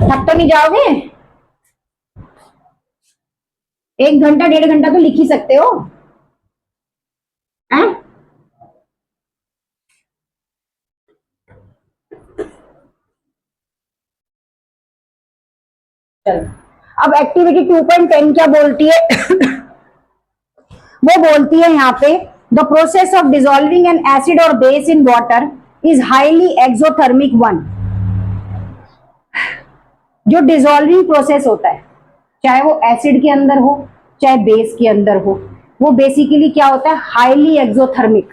थक तो नहीं जाओगे? 1 घंटा 1.5 घंटा तो लिख ही सकते हो हैं? चलो, अब एक्टिविटी 2.10 क्या बोलती है? वो बोलती है यहाँ पे, the process of dissolving an acid और base in water is highly exothermic one. जो डिसॉल्विंग प्रोसेस होता है, चाहे वो एसिड के अंदर हो चाहे बेस के अंदर हो, वो बेसिकली क्या होता है? Highly exothermic.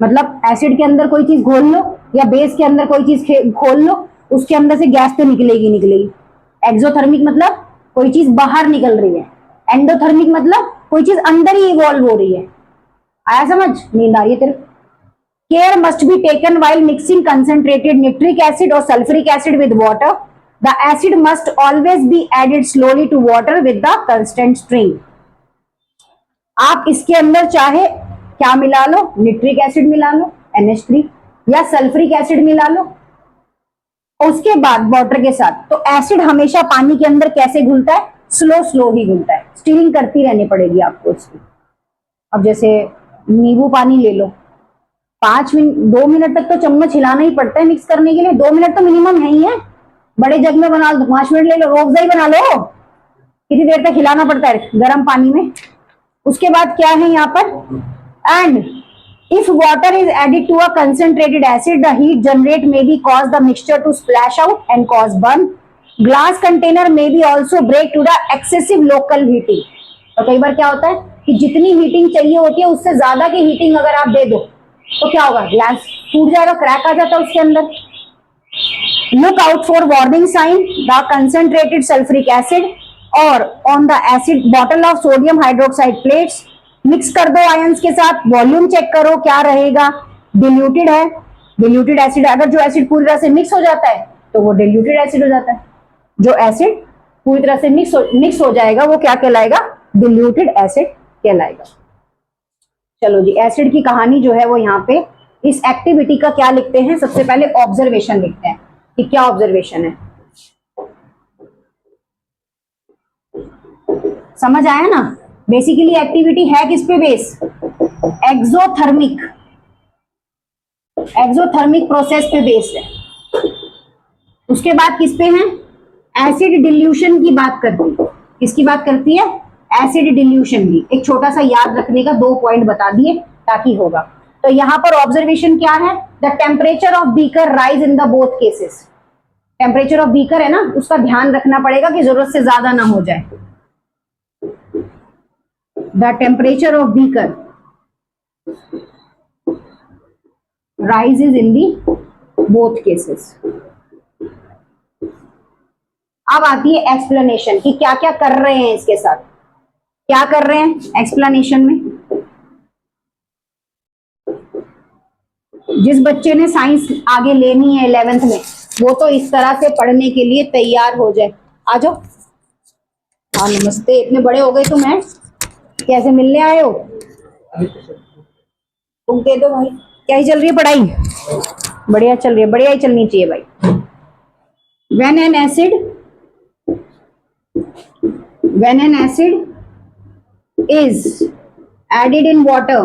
मतलब एसिड के अंदर कोई चीज घोल लो या बेस के अंदर कोई चीज खोल लो, उसके अंदर से गैस तो निकलेगी निकलेगी। एक्सोथर्मिक मतलब कोई चीज बाहर निकल रही है, एंडोथर्मिक मतलब कोई चीज अंदर ही इवॉल्व हो रही है। आया समझ? नींद आ रही है तेरे? Care must be taken while mixing concentrated nitric acid or sulfuric acid with water. The acid must always be added slowly to water with the constant stream. आप इसके अंदर चाहे क्या मिला लो, निट्रिक एसिड मिला लो NH3 या सल्फ्रिक एसिड मिला लो, उसके बाद वाटर के साथ। तो एसिड हमेशा पानी के अंदर कैसे घुलता है? स्लो स्लो ही घुलता है, स्टीरिंग करती रहनी पड़ेगी आपको इसकी। अब जैसे नींबू पानी ले लो, 5 मिनट 2 मिनट तक तो चम्मच हिलाना ही पड़ता है मिक्स करने के लिए, 2 मिनट तो मिनिमम है ही है। बड़े जग में बना लो 5 मिनट ले लो, रोअफ़ज़ा ही बना लो, कितनी देर तक हिलाना पड़ता है? गर्म पानी में। उसके बाद क्या है यहाँ पर? And if water is added to a concentrated acid, the heat generate may be cause the mixture to splash out and cause burn. Glass container may be also break to the excessive local heating. और कई बार क्या होता है कि जितनी heating चाहिए होती है उससे ज्यादा की हीटिंग अगर आप दे दो तो क्या होगा? ग्लास टूट जाएगा, क्रैक आ जाता है उसके अंदर। Look out for warning sign, the concentrated sulfuric acid or on the acid bottle of sodium hydroxide plates. Mix कर दो आयंस के साथ, वॉल्यूम चेक करो क्या रहेगा, डिल्यूटेड है, डिल्यूटेड एसिड। अगर जो एसिड पूरी तरह से मिक्स हो जाता है तो वो डिल्यूटेड एसिड हो जाता है, जो एसिड पूरी तरह से मिक्स हो जाएगा वो क्या कहलाएगा? डिल्यूटेड एसिड कहलाएगा। चलो जी, एसिड की कहानी जो है वो यहाँ पे इस एक्टिविटी का क्या लिखते हैं? सबसे पहले ऑब्जर्वेशन लिखते हैं कि क्या ऑब्जर्वेशन है। समझ आया ना? बेसिकली एक्टिविटी है किस पे बेस? एक्सोथर्मिक, एक्सोथर्मिक प्रोसेस पे बेस है। उसके बाद किस पे है? एसिड डिल्यूशन की बात करती है। किसकी बात करती है? एसिड डिल्यूशन की। एक छोटा सा याद रखने का 2 पॉइंट बता दिए ताकि होगा। तो यहां पर ऑब्जर्वेशन क्या है? The temperature of beaker rise in the both cases. Temperature of beaker है ना, उसका ध्यान रखना पड़ेगा कि जरूरत से ज्यादा ना हो जाए। The temperature of beaker rises in the both cases. अब आती है एक्सप्लेनेशन कि क्या क्या कर रहे हैं इसके साथ, क्या कर रहे हैं एक्सप्लेनेशन में। जिस बच्चे ने साइंस आगे लेनी है 11th में, वो तो इस तरह से पढ़ने के लिए तैयार हो जाए। आ जाओ। हाँ नमस्ते, इतने बड़े हो गए तुम हैं, कैसे मिलने आए हो? तुम कह दो भाई, क्या ही चल रही है पढ़ाई? बढ़िया चल रही है, बढ़िया ही चलनी चाहिए भाई। When an acid is added in water,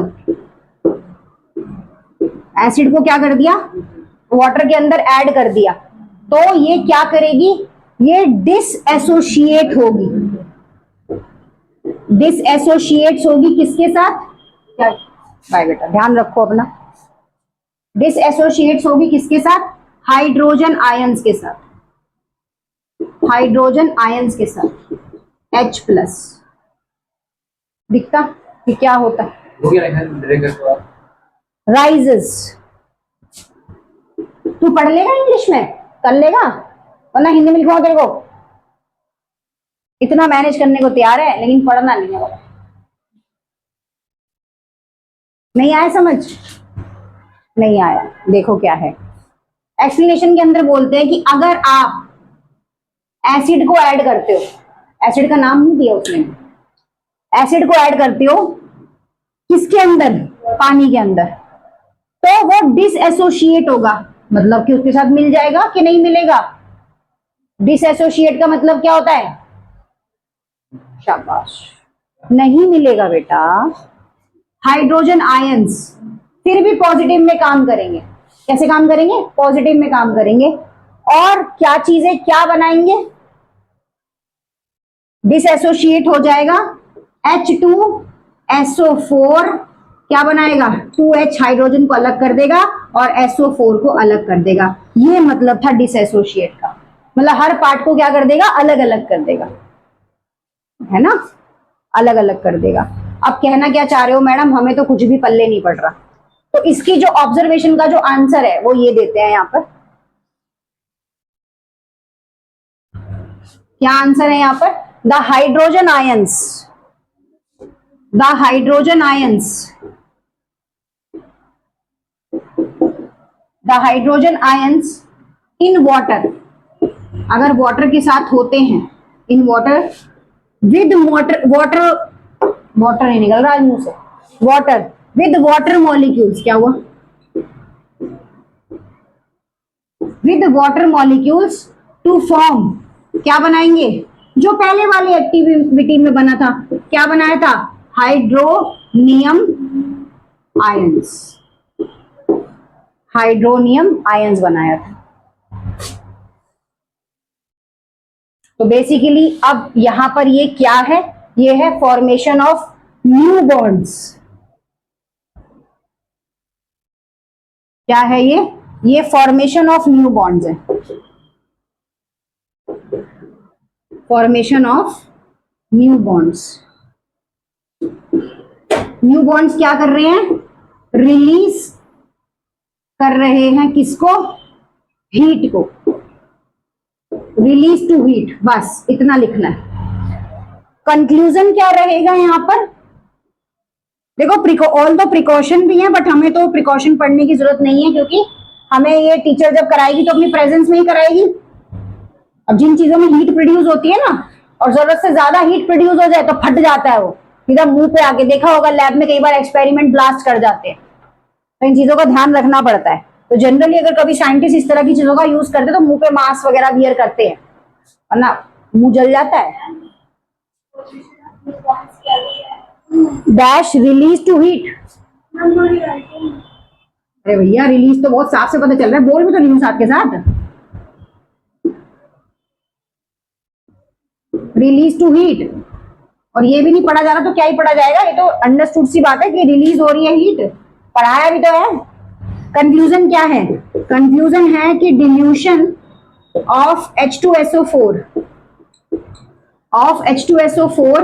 acid को क्या कर दिया? वाटर के अंदर ऐड कर दिया, तो ये क्या करेगी? ये डिसएसोशिएट होगी। डिसएसोशिएट्स होगी किसके साथ? क्या भाई बेटा ध्यान रखो अपना। डिसएसोशिएट्स होगी किसके साथ? हाइड्रोजन आयंस के साथ, हाइड्रोजन आयंस के साथ H+। दिखता कि क्या होता? राइजेस। तू पढ़ लेगा इंग्लिश में, कर लेगा, वरना हिंदी में लिखवाओ तेरे को। इतना मैनेज करने को तैयार है लेकिन पढ़ना नहीं है। नहीं आया समझ? नहीं आया? देखो क्या है एक्सप्लेनेशन के अंदर बोलते हैं कि अगर आप एसिड को ऐड करते हो, एसिड का नाम नहीं दिया उसने, एसिड को ऐड करते हो किसके अंदर? पानी के अंदर, तो वो डिसएसोशिएट होगा, मतलब कि उसके साथ मिल जाएगा कि नहीं मिलेगा? डिसएसोशिएट का मतलब क्या होता है? शाबाश, नहीं मिलेगा बेटा। हाइड्रोजन आयंस फिर भी पॉजिटिव में काम करेंगे। कैसे काम करेंगे? पॉजिटिव में काम करेंगे। और क्या चीजें क्या बनाएंगे? डिसएसोशिएट हो जाएगा, H2SO4 क्या बनाएगा? 2H हाइड्रोजन को अलग कर देगा और SO4 को अलग कर देगा। ये मतलब था डिसएसोशिएट का, मतलब हर पार्ट को क्या कर देगा? अलग अलग कर देगा, है ना, अलग अलग कर देगा। अब कहना क्या चाह रहे हो मैडम? हमें तो कुछ भी पल्ले नहीं पड़ रहा। तो इसकी जो ऑब्जर्वेशन का जो आंसर है वो ये देते हैं यहां पर। क्या आंसर है यहां पर? The hydrogen ions, the hydrogen ions, the hydrogen ions in water, अगर वाटर के साथ होते हैं, in water with water, water नहीं निकल रहा है मुंह से, वाटर विद वाटर मॉलिक्यूल्स, क्या हुआ? With water molecules to form, क्या बनाएंगे? जो पहले वाली एक्टिविटी में बना था, क्या बनाया था? हाइड्रोनियम आयंस, हाइड्रोनियम आयंस बनाया था। तो बेसिकली अब यहां पर ये क्या है? ये है फॉर्मेशन ऑफ न्यू बॉन्ड्स। क्या है ये? ये फॉर्मेशन ऑफ न्यू बॉन्ड्स है, formation of new bonds. New bonds क्या कर रहे हैं? रिलीज कर रहे हैं किसको? हीट को, रिलीज टू हीट, बस इतना लिखना है। कंक्लूजन क्या रहेगा यहां पर? देखो ऑल दो प्रिकॉशन भी है, बट हमें तो प्रिकॉशन पढ़ने की जरूरत नहीं है, क्योंकि हमें ये टीचर जब कराएगी तो अपनी प्रेजेंस में ही कराएगी। अब जिन चीजों में हीट प्रोड्यूस होती है ना, और जरूरत से ज्यादा हीट प्रोड्यूस हो जाए तो फट जाता है वो, सीधा मुंह पे आके, देखा होगा लैब में कई बार एक्सपेरिमेंट ब्लास्ट कर जाते हैं। तो इन चीजों का ध्यान रखना पड़ता है। तो जनरली अगर कभी साइंटिस्ट इस तरह की चीजों का यूज करते हैं तो मुंह पे मास्क वगैरह वियर करते हैं, वरना मुंह जल जाता है। डैश रिलीज टू हीट, अरे भैया रिलीज तो बहुत साफ से पता चल रहा है, बोल भी तो नहीं हूं साथ के साथ। रिलीज टू हीट, और ये भी नहीं पढ़ा जा रहा तो क्या ही पढ़ा जाएगा? ये तो अंडरस्टूड सी बात है कि रिलीज हो रही है हीट, पढ़ाया भी तो है। कंक्लूजन क्या है? कंक्लूजन है कि dilution of H2SO4, of H2SO4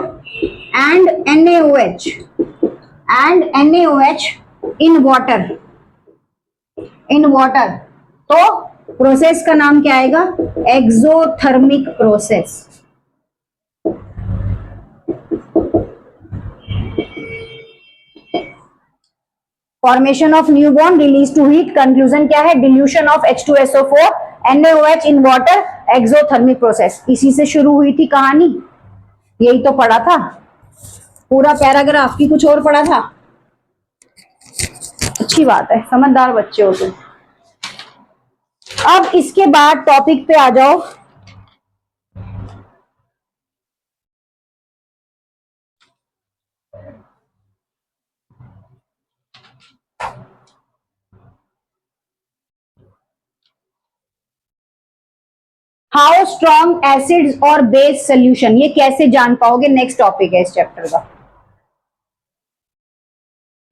and NaOH in water, in water, तो प्रोसेस का नाम क्या आएगा? Exothermic process. Formation of new bond, release to heat, conclusion क्या है? Dilution of H2SO4 NaOH in water, exothermic process. इसी से शुरू हुई थी कहानी, यही तो पढ़ा था पूरा पैराग्राफ, की कुछ और पढ़ा था? अच्छी बात है, समझदार बच्चे हो तुम। अब इसके बाद टॉपिक पे आ जाओ। हाउ स्ट्रॉन्ग एसिड्स और बेस सोल्यूशन, ये कैसे जान पाओगे? नेक्स्ट टॉपिक है इस चैप्टर का।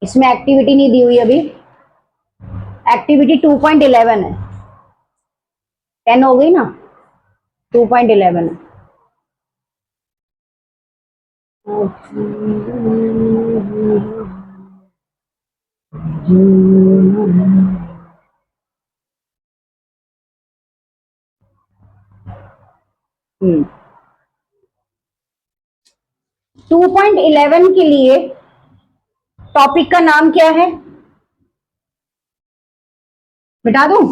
इसमें एक्टिविटी नहीं दी हुई अभी, एक्टिविटी 2.11 है, 10 हो गई ना, 2.11 है। हम्म 2.11 के लिए टॉपिक का नाम क्या है? बता दूं?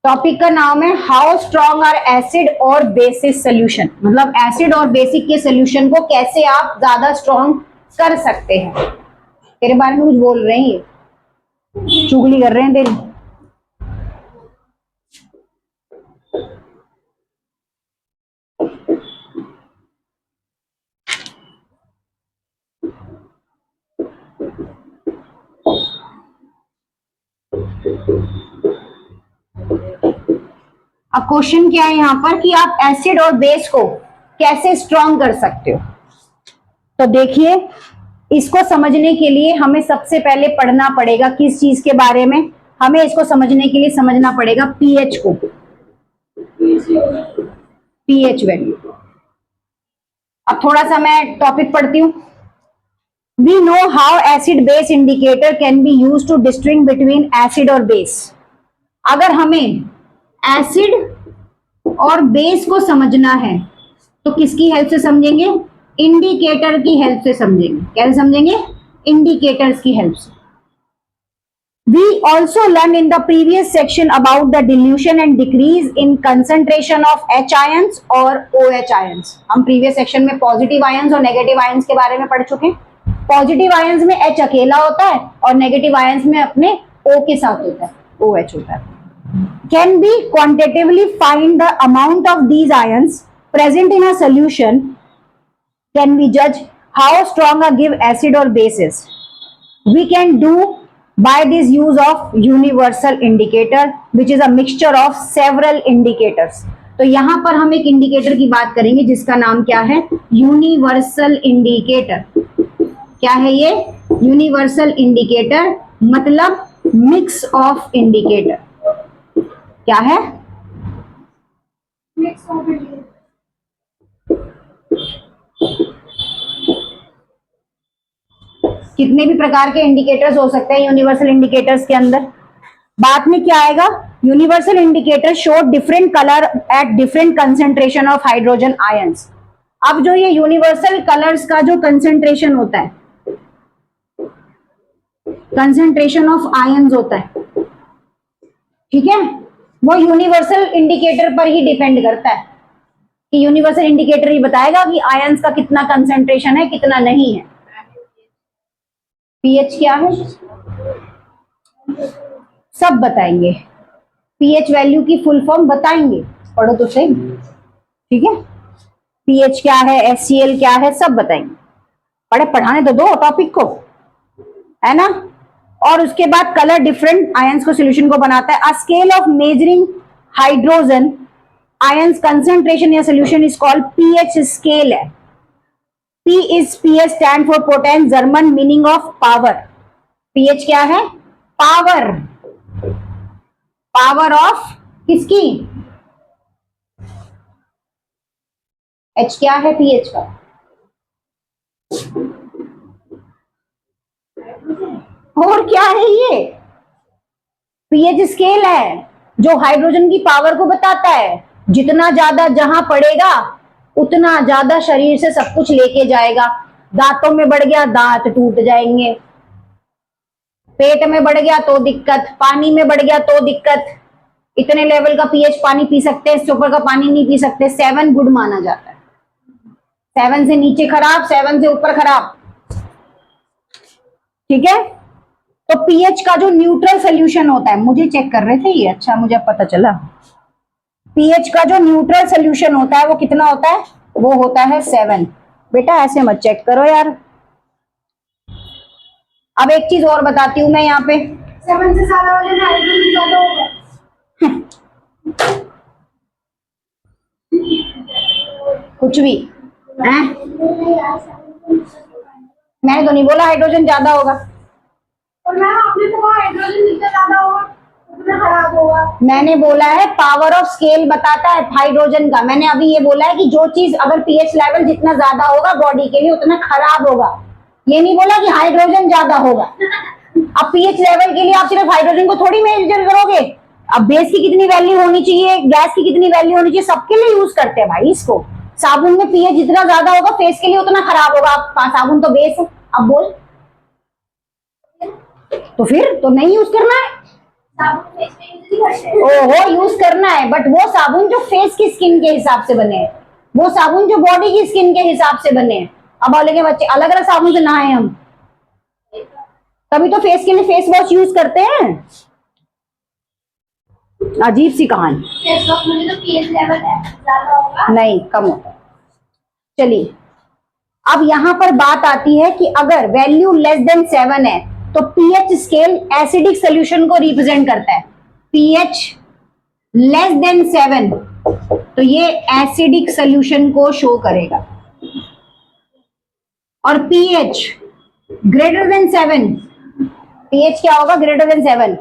टॉपिक का नाम है हाउ स्ट्रॉन्ग आर एसिड और बेसिस सोल्यूशन, मतलब एसिड और बेसिक के सोल्यूशन को कैसे आप ज्यादा स्ट्रॉन्ग कर सकते हैं। तेरे बारे में कुछ बोल रहे हैं, ये चुगली कर रहे हैं तेरी। अब क्वेश्चन क्या है यहाँ पर कि आप एसिड और बेस को कैसे स्ट्रॉन्ग कर सकते हो। तो देखिए, इसको समझने के लिए हमें सबसे पहले पढ़ना पड़ेगा किस चीज के बारे में, हमें इसको समझने के लिए समझना पड़ेगा पीएच को, पीएच वैल्यू। अब थोड़ा सा मैं टॉपिक पढ़ती हूँ। We know how acid base indicator can be use to distinguish between acid और बेस। अगर हमें एसिड और बेस को समझना है तो किसकी हेल्प से समझेंगे? इंडिकेटर की हेल्प से समझेंगे। कैसे समझेंगे? इंडिकेटर्स की हेल्प से। We also learned in the previous section about the dilution and decrease in concentration of H ions और OH ions। हम previous section में पॉजिटिव आयंस और नेगेटिव आयंस के बारे में पढ़ चुके हैं। पॉजिटिव आयंस में H अकेला होता है और नेगेटिव आयंस में अपने O के साथ होता है, OH होता है। Can be quantitatively find the amount of these ions present in a solution can we judge how strong a give acid or base is. We can do by this use of universal indicator which is a mixture of several indicators। तो यहां पर हम एक indicator की बात करेंगे जिसका नाम क्या है? Universal indicator. क्या है ये? यूनिवर्सल इंडिकेटर मतलब मिक्स ऑफ इंडिकेटर। क्या है? Mix of indicator. कितने भी प्रकार के इंडिकेटर्स हो सकते हैं यूनिवर्सल इंडिकेटर्स के अंदर। बाद में क्या आएगा? Universal indicator show different colour at different concentration of hydrogen ions. अब जो ये यूनिवर्सल कलर्स का जो कंसेंट्रेशन होता है, कंसेंट्रेशन ऑफ आयंस होता है, ठीक है, वो यूनिवर्सल इंडिकेटर पर ही डिपेंड करता है कि यूनिवर्सल इंडिकेटर ही बताएगा कि आयंस का कितना कंसेंट्रेशन है, कितना नहीं है। पीएच क्या है सब बताएंगे, पीएच वैल्यू की फुल फॉर्म बताएंगे, पढ़ो तो सही, ठीक है। पीएच क्या है, एचसीएल क्या है, सब बताएंगे। पढ़ाने तो दो टॉपिक को, है ना। और उसके बाद कलर डिफरेंट आयंस को सॉल्यूशन को बनाता है। A scale of measuring hydrogen ions concentration या solution is called pH scale है। P is PS stand for potenz, German meaning of power. PH क्या है? पावर, पावर ऑफ किसकी? H क्या है पीएच का? और क्या है ये? पीएच स्केल है जो हाइड्रोजन की पावर को बताता है। जितना ज्यादा जहां पड़ेगा उतना ज्यादा शरीर से सब कुछ लेके जाएगा। दांतों में बढ़ गया दांत टूट जाएंगे, पेट में बढ़ गया तो दिक्कत, पानी में बढ़ गया तो दिक्कत। इतने लेवल का पीएच पानी पी सकते हैं, इससे ऊपर का पानी नहीं पी सकते। 7 गुड माना जाता है, 7 से नीचे खराब, 7 से ऊपर खराब, ठीक है। तो पीएच का जो न्यूट्रल सोल्यूशन होता है, मुझे चेक कर रहे थे ये, अच्छा मुझे अब पता चला। पीएच का जो न्यूट्रल सोल्यूशन होता है वो कितना होता है? वो होता है 7। बेटा ऐसे मत चेक करो यार। अब एक चीज और बताती हूं मैं यहाँ पे, 7 से ज्यादा वाले हाइड्रोजन ज्यादा होगा। कुछ भी है? मैंने तो नहीं बोला हाइड्रोजन ज्यादा होगा। और मैम आपने तो कहा हाइड्रोजन जितना ज्यादा होगा उतना खराब होगा। मैंने बोला है पावर ऑफ स्केल बताता है हाइड्रोजन का। मैंने अभी ये बोला है कि जो चीज अगर पीएच लेवल जितना ज्यादा होगा बॉडी के लिए उतना खराब होगा। ये नहीं बोला कि हाइड्रोजन ज्यादा होगा। अब पीएच लेवल के लिए आप सिर्फ हाइड्रोजन को थोड़ी मेजर करोगे। अब बेस की कितनी वैल्यू होनी चाहिए, गैस की कितनी वैल्यू होनी चाहिए, सबके लिए यूज करते हैं भाई इसको। साबुन में पीएच जितना ज्यादा होगा फेस के लिए उतना खराब होगा। आप साबुन तो बेस है, अब बोल तो फिर तो नहीं यूज करना है। साबुन फेस पे यूज ओहो यूज करना है, बट वो साबुन जो फेस की स्किन के हिसाब से बने हैं, वो साबुन जो बॉडी की स्किन के हिसाब से बने हैं। अब बोलेंगे बच्चे अलग अलग साबुन से नहाए हम, तभी तो फेस के लिए फेस वॉश यूज करते हैं। अजीब सी कहानी। मुझे तो पीएच लेवल ज्यादा होगा, नहीं कम होगा। चलिए अब यहां पर बात आती है कि अगर वैल्यू लेस देन 7 है तो पीएच स्केल एसिडिक सोल्यूशन को रिप्रेजेंट करता है। पीएच लेस देन 7 तो ये एसिडिक सोल्यूशन को शो करेगा, और पीएच ग्रेटर देन 7, पीएच क्या होगा ग्रेटर देन 7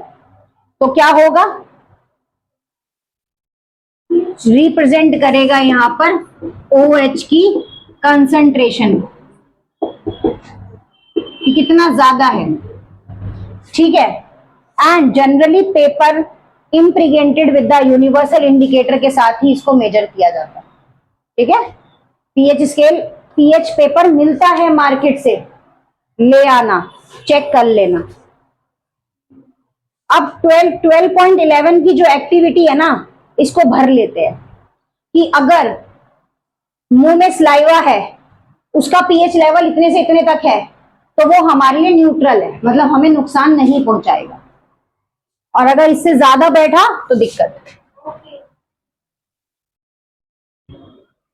तो क्या होगा, रिप्रेजेंट करेगा यहां पर OH की कंसंट्रेशन कि कितना ज्यादा है, ठीक है। And generally paper impregnated with the universal indicator के साथ ही इसको मेजर किया जाता है, ठीक है। पीएच स्केल, पीएच पेपर मिलता है मार्केट से, ले आना, चेक कर लेना। अब 12.11 की जो एक्टिविटी है ना, इसको भर लेते हैं कि अगर मुंह में स्लाइवा है, उसका पीएच लेवल इतने से इतने तक है तो वो हमारे लिए न्यूट्रल है, मतलब हमें नुकसान नहीं पहुंचाएगा, और अगर इससे ज्यादा बैठा तो दिक्कत।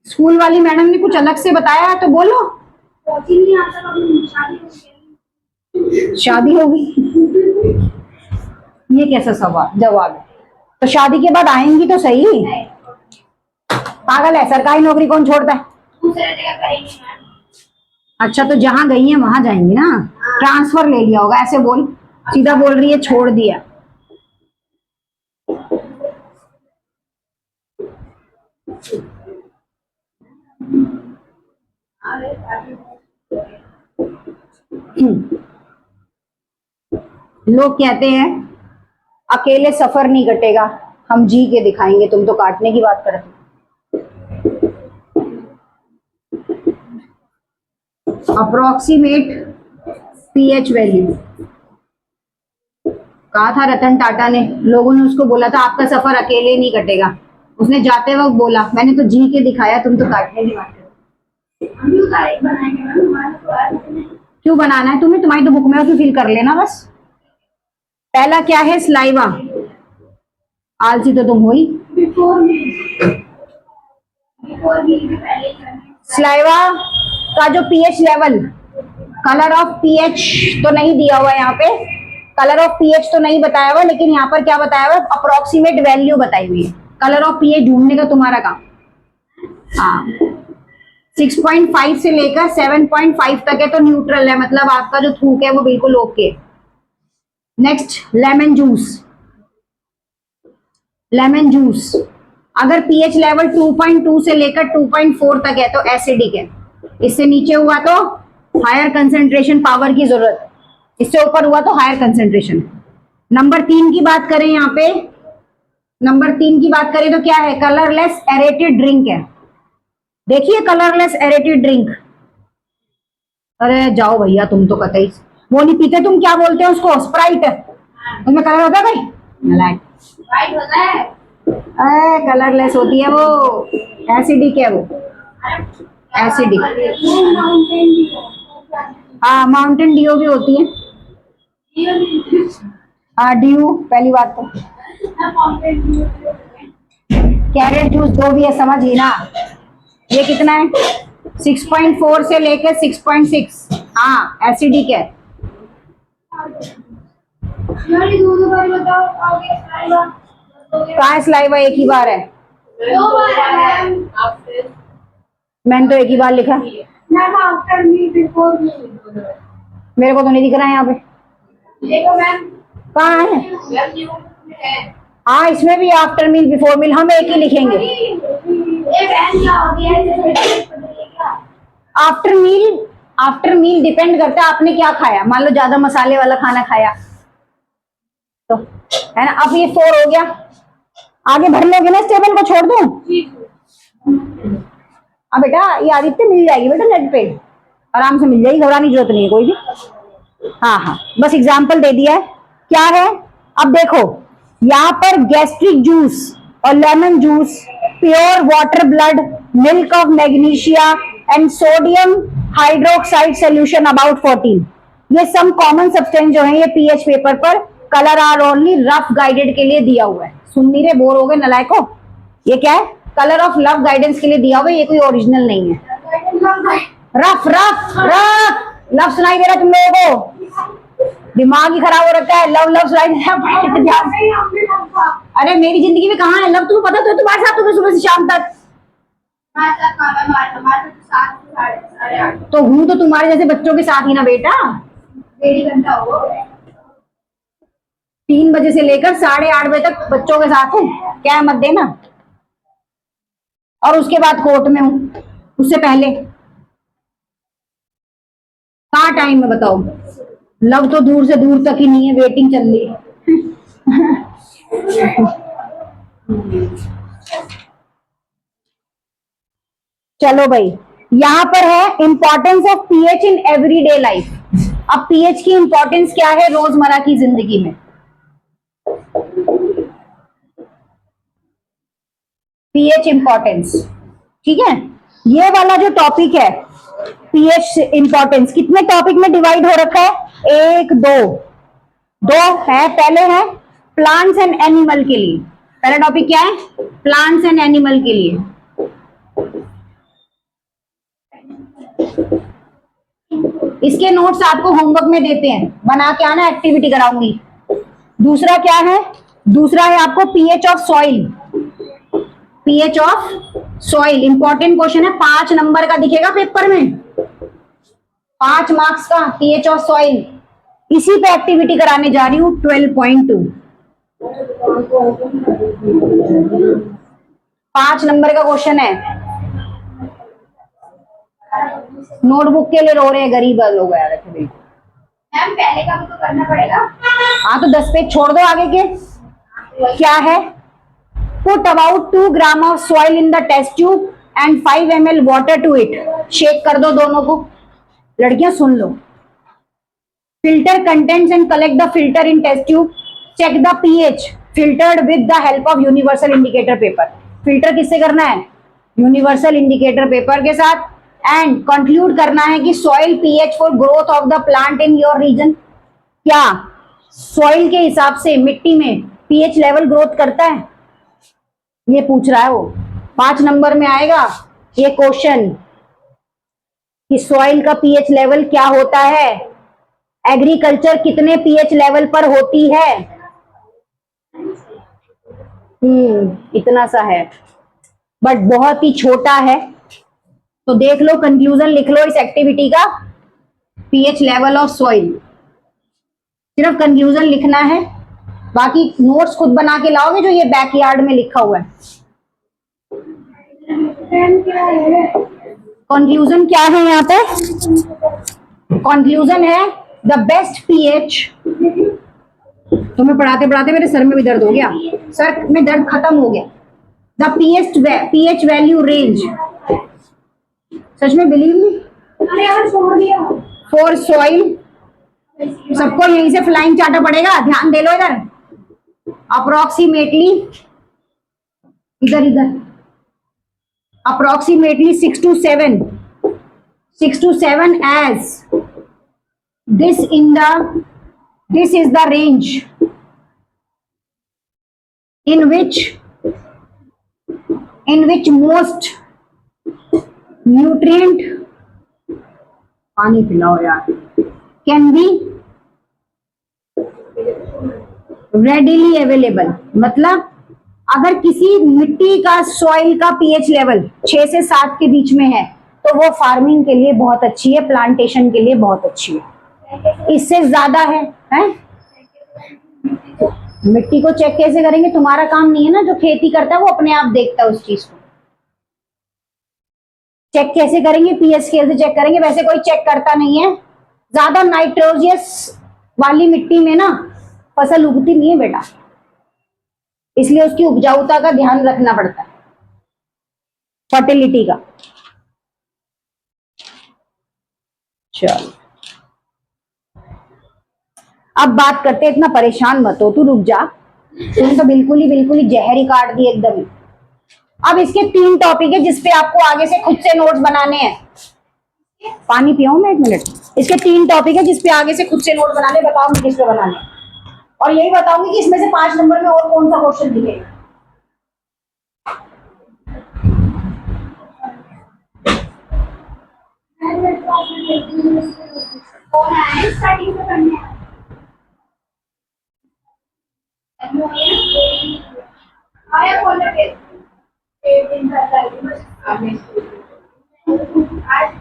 स्कूल वाली मैडम ने कुछ अलग से बताया है तो बोलो। शादी होगी ये कैसा सवाल जवाब है, तो शादी के बाद आएंगी तो सही। पागल है, सरकारी नौकरी कौन छोड़ता है। अच्छा तो जहां गई है वहां जाएंगी ना, ट्रांसफर ले लिया होगा, ऐसे बोल, सीधा बोल रही है छोड़ दिया। लोग कहते हैं अकेले सफर नहीं कटेगा, हम जी के दिखाएंगे, तुम तो काटने की बात करते हो। अप्रोक्सीमेट पीएच वैल्यू कहा था रतन टाटा ने, लोगों ने उसको बोला था आपका सफर अकेले नहीं कटेगा, उसने जाते वक्त बोला मैंने तो जी के दिखाया, तुम तो काटने की बात करते हो। क्यों बनाना है तुम्हें, तुम्हारी तो बुक में उसमें फिल कर लेना बस। पहला क्या है स्लाइवा, आलसी तो तुम हो ही। स्लाइवा का जो pH level, colour of pH तो नहीं दिया हुआ यहाँ पे, कलर ऑफ पीएच तो नहीं बताया हुआ, लेकिन यहाँ पर क्या बताया हुआ, अप्रोक्सीमेट वैल्यू बताई हुई है। कलर ऑफ पीएच ढूंढने का तुम्हारा काम। हाँ 6.5 से लेकर 7.5 तक है तो न्यूट्रल है, मतलब आपका जो थूक है वो बिल्कुल okay. Next lemon juice, lemon juice अगर पीएच लेवल 2.2 से लेकर 2.4 तक है तो एसिडिक है, इससे नीचे हुआ तो हायर कंसेंट्रेशन पावर की जरूरत, इससे ऊपर हुआ तो हायर कंसेंट्रेशन। नंबर 3 की बात करें, यहाँ पे नंबर 3 की बात करें तो क्या है, कलरलेस एरेटेड ड्रिंक है। देखिए कलरलेस एरेटेड ड्रिंक, अरे जाओ भैया तुम तो कतई वो नहीं पीते, तुम क्या बोलते हो उसको, स्प्राइट, उसमें कलर होता है भाई, स्प्राइट होता है, कलरलेस होती है वो, एसिडिक है वो, एसिडिक। हाँ माउंटेन ड्यू भी होती है, हाँ ड्यू पहली बात तो, कैरेट जूस जो भी है समझ ही ना। ये कितना है 6.4 से लेकर 6.6, हाँ एसिडिक है। कहाँ स्लाइवा एक ही बार है, मैंने तो एक ही बार लिखा, मेरे को तो नहीं दिख रहा है यहाँ पे, कहाँ है, हाँ इसमें भी आफ्टर मील बिफोर मील, हम एक ही लिखेंगे। आफ्टर मील डिपेंड करता है आपने क्या खाया, मान लो ज्यादा मसाले वाला खाना खाया तो है ना। अब ये 4 हो गया, आगे भर लोगे ना, इस टेबल को छोड़ दूं। हाँ बेटा ये आदित्य मिल जाएगी बेटा, नेट पे आराम से मिल जाएगी, घबराने की जरूरत नहीं है कोई भी। हाँ हाँ बस एग्जाम्पल दे दिया है क्या है। अब देखो यहाँ पर गैस्ट्रिक जूस और lemon juice, pure water blood, milk of magnesia and sodium hydroxide solution about 14, ये सम कॉमन सब्सटेंस जो है ये पीएच पेपर पर colour are only rough guided के लिए दिया हुआ है। सुन नहीं रहे, बोर हो गए नलायको? ये क्या है? कलर ऑफ लव गाइडेंस के लिए दिया हुआ है, ये कोई ओरिजिनल नहीं है। रफ रफ रफ लव सुनाई दे रहा है तुम लोगों को? दिमाग ही खराब हो रखा है। लव लव सुनाई दे रहा है, ध्यान से। अरे मेरी जिंदगी में कहाँ है लव? तुम्हें पता तो तुम्हारे साथ तो सुबह से शाम तक तो हूँ, तो तुम्हारे जैसे बच्चों के साथ ही ना बेटा। 3 बजे से लेकर 8:30 बजे तक बच्चों के साथ हूँ, क्या मत देना। और उसके बाद कोर्ट में हूँ, उससे पहले कहाँ टाइम है बताओ? लव तो दूर से दूर तक ही नहीं है, वेटिंग चल रही है। चलो भाई, यहां पर है importance of pH in everyday life. अब पीएच की इंपॉर्टेंस क्या है रोजमर्रा की जिंदगी में? पीएच इंपॉर्टेंस, ठीक है। ये वाला जो टॉपिक है पीएच इंपॉर्टेंस कितने टॉपिक में डिवाइड हो रखा है? 1 2 दो है। पहले है प्लांट्स एंड एनिमल के लिए। पहला टॉपिक क्या है? प्लांट्स एंड एनिमल के लिए। इसके नोट्स आपको होमवर्क में देते हैं, बना के आना, एक्टिविटी कराऊंगी। दूसरा क्या है? दूसरा है आपको pH of soil. PH of soil important question है, 5 नंबर का दिखेगा पेपर में, 5 मार्क्स का पीएच ऑफ सॉइल। इसी पे एक्टिविटी कराने जा रही हूँ 12.2, 5 नंबर का क्वेश्चन है। नोटबुक के लिए रो रहे हैं गरीब लोग यार। मैम पहले का भी तो करना पड़ेगा। हाँ तो 10 पेज छोड़ दो आगे के। क्या है? Put about 2 gram of soil in the test tube and 5 ml water to it. Shake कर दो दोनों को। लड़कियां सुन लो। Filter contents and collect the filter in test tube. Check the pH filtered with the help of universal indicator paper. Filter किससे करना है? यूनिवर्सल इंडिकेटर पेपर के साथ। एंड कंक्लूड करना है कि soil pH for growth of the plant in your region. क्या soil के हिसाब से मिट्टी में पीएच लेवल ग्रोथ करता है? ये पूछ रहा है वो। 5 नंबर में आएगा ये क्वेश्चन कि सॉइल का पीएच लेवल क्या होता है, एग्रीकल्चर कितने पीएच लेवल पर होती है। इतना सा है बट बहुत ही छोटा है। तो देख लो, कंक्लूजन लिख लो इस एक्टिविटी का, पीएच लेवल ऑफ सॉइल। सिर्फ कंक्लूजन लिखना है, बाकी नोट्स खुद बना के लाओगे जो ये बैकयार्ड में लिखा हुआ है। कंक्लूजन क्या है यहाँ पे? कंक्लूजन है द बेस्ट पीएच। तुम्हें पढ़ाते पढ़ाते मेरे सर में भी दर्द हो गया, सर में दर्द खत्म हो गया। द पीएच वैल्यू रेंज, सच में बिलीव नहीं, फॉर सॉइल। सबको यहीं से फ्लाइंग चाटा पड़ेगा, ध्यान दे लो इधर। अप्रोक्सीमेटली इधर approximately 6 to 7 as this is the range in which most nutrient, पानी पिलाओ यार, can be readily available। मतलब अगर किसी मिट्टी का सॉइल का पीएच लेवल 6 से 7 के बीच में है तो वो फार्मिंग के लिए बहुत अच्छी है, प्लांटेशन के लिए बहुत अच्छी है। इससे ज्यादा है? मिट्टी को चेक कैसे करेंगे? तुम्हारा काम नहीं है ना, जो खेती करता है वो अपने आप देखता है उस चीज को। चेक कैसे करेंगे? पीएच स्केल से चेक करेंगे, वैसे कोई चेक करता नहीं है। ज्यादा नाइट्रोजियस वाली मिट्टी में ना फसल उगती नहीं है बेटा, इसलिए उसकी उपजाऊता का ध्यान रखना पड़ता है, फर्टिलिटी का। चलो अब बात करते हैं, इतना परेशान मत हो, तू रुक जा। तुम तो बिल्कुल ही जहर ही काट दी एकदम ही। अब इसके 3 टॉपिक है जिसपे आपको आगे से खुद से नोट्स बनाने हैं। पानी पियाऊं मैं 1 मिनट। इसके 3 टॉपिक है जिसपे आगे से खुद से नोट बनाने, बताओ मुझे किस पे बनाने, और यही बताऊंगी कि इसमें से 5 नंबर में और कौन सा क्वेश्चन दिखेगा। स्टार्टिंग से करने हैं। आया कौन लगे 1 दिन का आज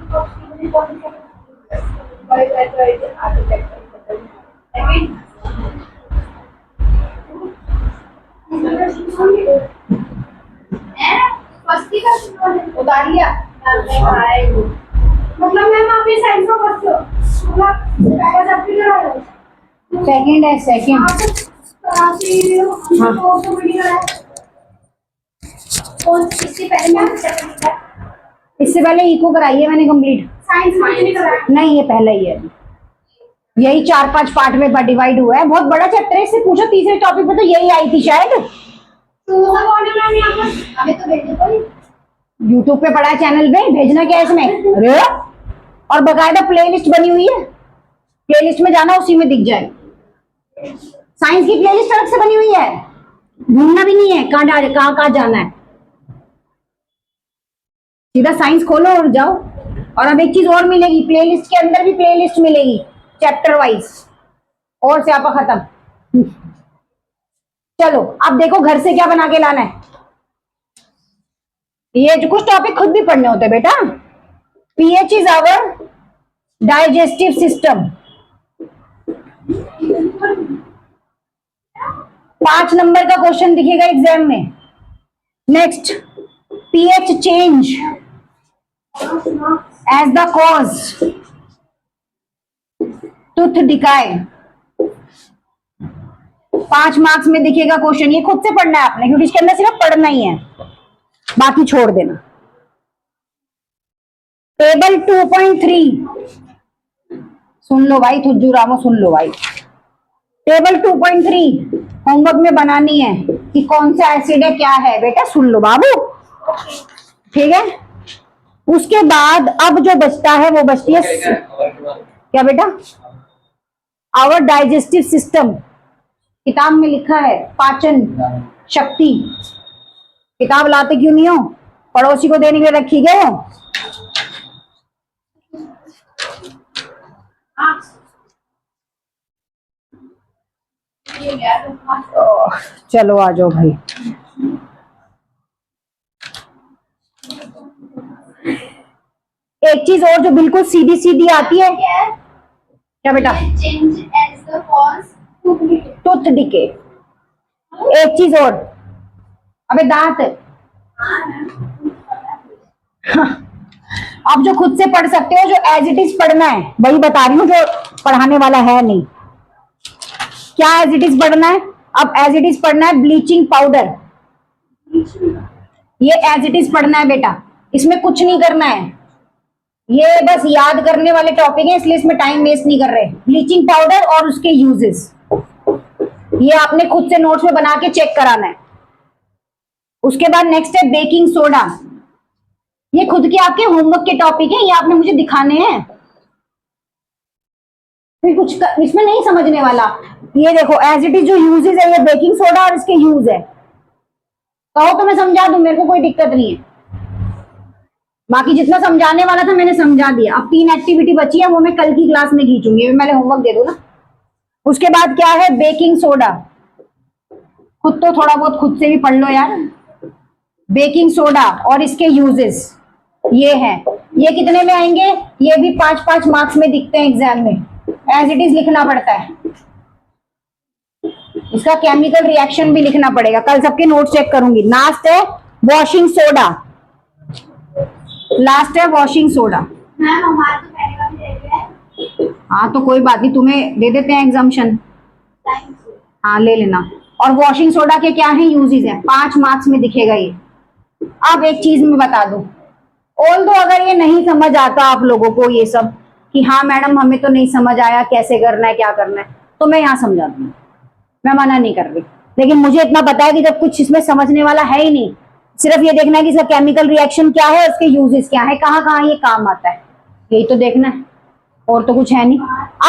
उतार लिया मतलब मैम आप ये साइंस में पढ़ते हो सेकंड है सेकंड। इससे पहले इको कराई है मैंने कंप्लीट। साइंस नहीं, ये पहला ही है। यही 4-5 पार्ट में डिवाइड हुआ है, बहुत बड़ा चैप्टर है। इससे पूछो तीसरे टॉपिक पे तो यही आई थी शायद। यूट्यूब पे पढ़ा है चैनल पे, भेजना क्या है इसमें। अरे और बकायदा प्लेलिस्ट बनी हुई है, प्लेलिस्ट में जाना उसी में दिख जाए। साइंस की प्लेलिस्ट अलग से बनी हुई है, ढूंढना भी नहीं है कहाँ जाना है, सीधा साइंस खोलो और जाओ। और अब एक चीज और मिलेगी, प्लेलिस्ट के अंदर भी प्लेलिस्ट मिलेगी चैप्टर वाइज, और स्यापा खत्म। चलो अब देखो घर से क्या बना के लाना है। ये जो कुछ टॉपिक खुद भी पढ़ने होते हैं बेटा। PH is our digestive system. 5 number का क्वेश्चन दिखेगा एग्जाम में। Next, pH change as the cause tooth decay। 5 marks में दिखेगा क्वेश्चन, ये खुद से पढ़ना है आपने, क्योंकि इसके अंदर सिर्फ पढ़ना ही है, बाकी छोड़ देना। टेबल 2.3 सुन लो भाई, थुज्जू रामो सुन लो भाई। टेबल 2.3 होमवर्क में बनानी है कि कौन सा एसिड है, क्या है बेटा, सुन लो बाबू, ठीक है। उसके बाद अब जो बचता है वो बचती है क्या बेटा, आवर डाइजेस्टिव सिस्टम। किताब में लिखा है पाचन शक्ति, किताब लाते क्यों नहीं हो, पड़ोसी को देने के लिए रखी गए हो। चलो आ जाओ भाई। एक चीज और जो बिल्कुल सीधी सीधी आती है, क्या बेटा, टूथ डिके। एक चीज और, अबे दांत। आप जो खुद से पढ़ सकते हो, जो एज इट इज पढ़ना है वही बता रही हूँ, जो पढ़ाने वाला है नहीं। क्या एज इट इज पढ़ना है, अब एज इट इज पढ़ना है ब्लीचिंग पाउडर, ये एज इट इज पढ़ना है बेटा, इसमें कुछ नहीं करना है, ये बस याद करने वाले टॉपिक है, इसलिए इसमें टाइम वेस्ट नहीं कर रहे। ब्लीचिंग पाउडर और उसके यूजेस, ये आपने खुद से नोट्स में बना के चेक कराना है। उसके बाद नेक्स्ट है बेकिंग सोडा, ये खुद के आपके होमवर्क के टॉपिक है, ये आपने मुझे दिखाने हैं, फिर कुछ इसमें नहीं समझने वाला। ये देखो एज इट इज जो यूजेस है, ये बेकिंग सोडा और इसके यूज है, कहो तो मैं समझा दूं, मेरे को कोई दिक्कत नहीं है। बाकी जितना समझाने वाला था मैंने समझा दिया। अब 3 एक्टिविटी बची है, वो मैं कल की क्लास में खींचूंगी, मैंने होमवर्क दे दो ना। उसके बाद क्या है, बेकिंग सोडा, खुद तो थोड़ा बहुत खुद से भी पढ़ लो यार। बेकिंग सोडा और इसके यूजेस ये हैं, ये कितने में आएंगे, ये भी 5-5 मार्क्स में दिखते हैं एग्जाम में, एज इट इज लिखना पड़ता है। इसका केमिकल रिएक्शन भी लिखना पड़ेगा, कल सबके नोट चेक करूंगी। लास्ट है वॉशिंग सोडा, लास्ट है वॉशिंग सोडा। हाँ तो कोई बात नहीं, तुम्हें दे देते हैं एग्जाम्शन, हाँ ले लेना। और वॉशिंग सोडा के क्या है यूजेस है, 5 मार्क्स में दिखेगा ये। अब एक चीज मैं बता दूं, ऑल्दो अगर ये नहीं समझ आता आप लोगों को ये सब कि हाँ मैडम हमें तो नहीं समझ आया कैसे करना है क्या करना है, तो मैं यहाँ समझा दूंगी, मैं मना नहीं कर रही, लेकिन मुझे इतना पता है कि जब कुछ इसमें समझने वाला है ही नहीं, सिर्फ ये देखना है कि इसका केमिकल रिएक्शन क्या है, उसके यूजेस क्या है, कहाँ कहाँ ये काम आता है, यही तो देखना है, और तो कुछ है नहीं।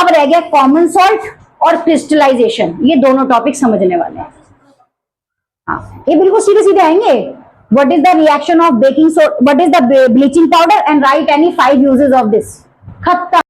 अब रह गया कॉमन सॉल्ट और क्रिस्टलाइजेशन, ये दोनों टॉपिक समझने वाले हैं। हाँ, ये बिल्कुल सीधे सीधे आएंगे। What is the reaction of baking soda, what is the bleaching powder, and right any 5 uses of this, खत्म।